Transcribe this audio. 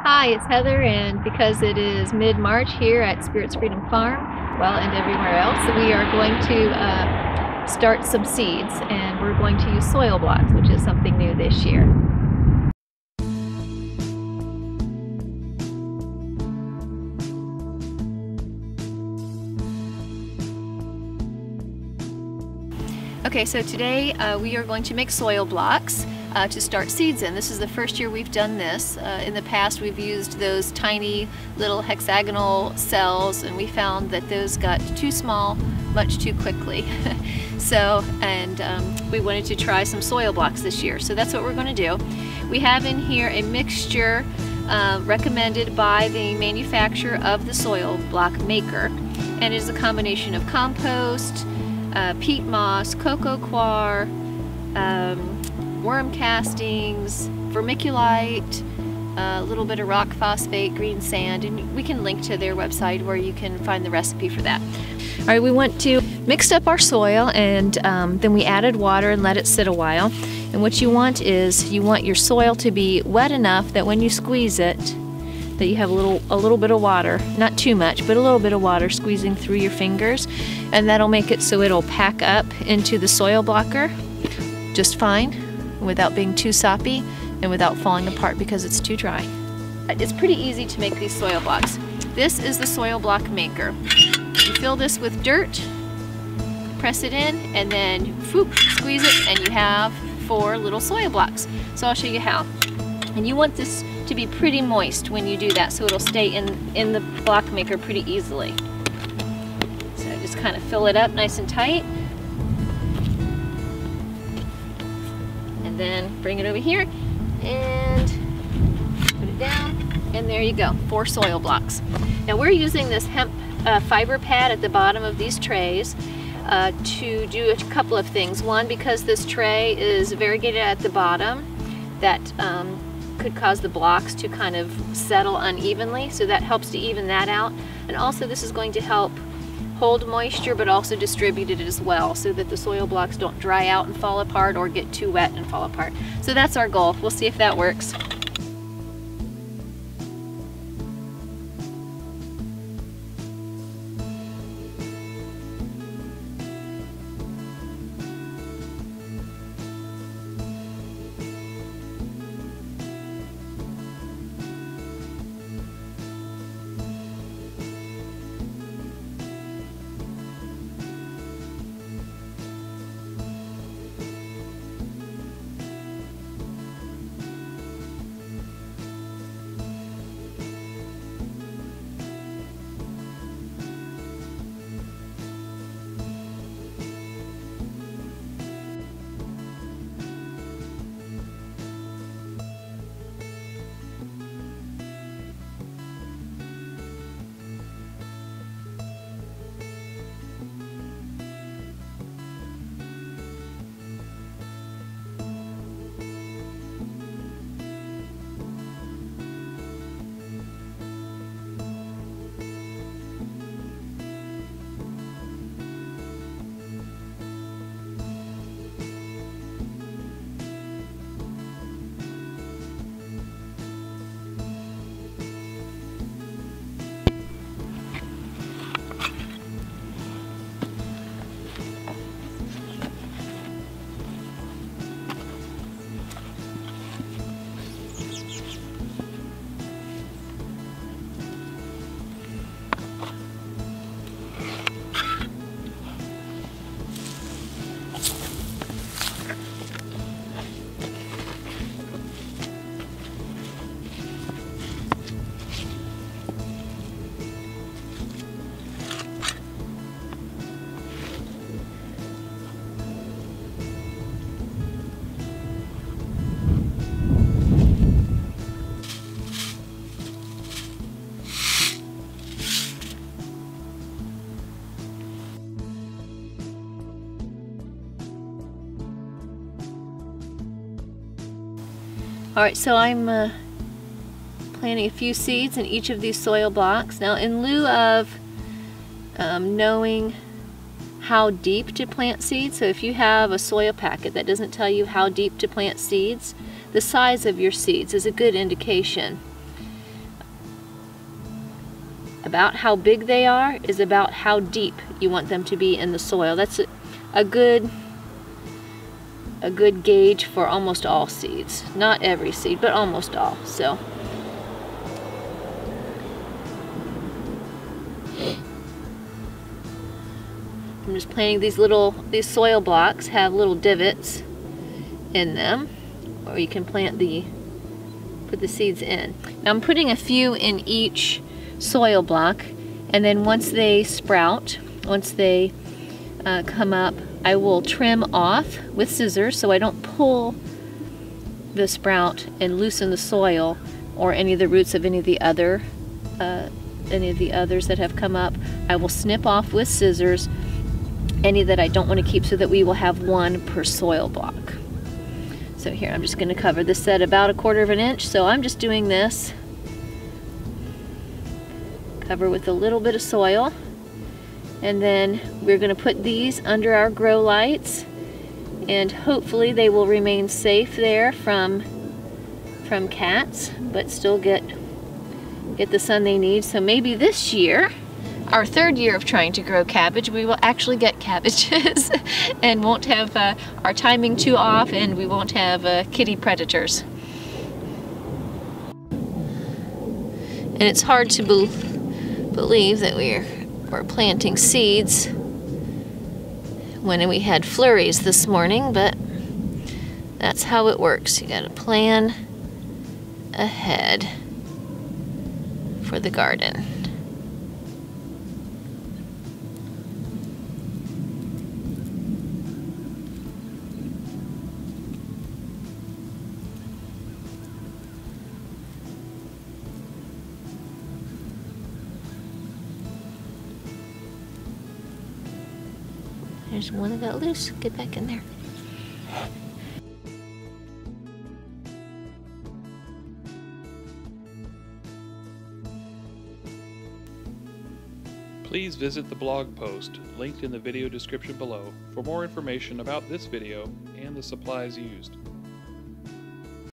Hi, it's Heather, and because it is mid-March here at Spirits Freedom Farm, well, and everywhere else, we are going to start some seeds, and we're going to use soil blocks, which is something new this year. Okay, so today we are going to make soil blocks to start seeds in. This is the first year we've done this. In the past we've used those tiny little hexagonal cells, and we found that those got too small much too quickly. We wanted to try some soil blocks this year, so that's what we're going to do. We have in here a mixture recommended by the manufacturer of the soil block maker, and it is a combination of compost, peat moss, cocoa coir, worm castings, vermiculite, a little bit of rock phosphate, green sand, and we can link to their website where you can find the recipe for that. All right, we want to mix up our soil, and then we added water and let it sit a while. And what you want is you want your soil to be wet enough that when you squeeze it, that you have a little bit of water, not too much, but a little bit of water squeezing through your fingers, and that'll make it so it'll pack up into the soil blocker just fine without being too soppy and without falling apart because it's too dry. It's pretty easy to make these soil blocks. This is the soil block maker. You fill this with dirt, press it in, and then whoop, squeeze it, and you have 4 little soil blocks. So I'll show you how. And you want this to be pretty moist when you do that, so it'll stay in the block maker pretty easily. So just kind of fill it up nice and tight, and then bring it over here and put it down, and there you go, 4 soil blocks. Now we're using this hemp fiber pad at the bottom of these trays to do a couple of things. One, because this tray is variegated at the bottom, that could cause the blocks to kind of settle unevenly, so that helps to even that out. And also this is going to help hold moisture but also distribute it as well, so that the soil blocks don't dry out and fall apart or get too wet and fall apart. So that's our goal. We'll see if that works. Alright, so I'm planting a few seeds in each of these soil blocks. Now, in lieu of knowing how deep to plant seeds, so if you have a soil packet that doesn't tell you how deep to plant seeds, the size of your seeds is a good indication. about how big they are is about how deep you want them to be in the soil. That's a good gauge for almost all seeds. Not every seed, but almost all. So I'm just planting these soil blocks have little divots in them, or you can put the seeds in. Now I'm putting a few in each soil block, and then once they sprout, once they come up, I will trim off with scissors so I don't pull the sprout and loosen the soil or any of the roots of any of the others that have come up. I will snip off with scissors any that I don't want to keep, so that we will have one per soil block. So here, I'm just going to cover this at about 1/4 inch. So I'm just doing this. Cover with a little bit of soil. And then we're going to put these under our grow lights. And hopefully they will remain safe there from cats, but still get the sun they need. So maybe this year, our 3rd year of trying to grow cabbage, we will actually get cabbages and won't have our timing too off, and we won't have kitty predators. And it's hard to believe that we're planting seeds when we had flurries this morning, but that's how it works. You gotta plan ahead for the garden. There's one that got loose. Get back in there. Please visit the blog post linked in the video description below for more information about this video and the supplies used.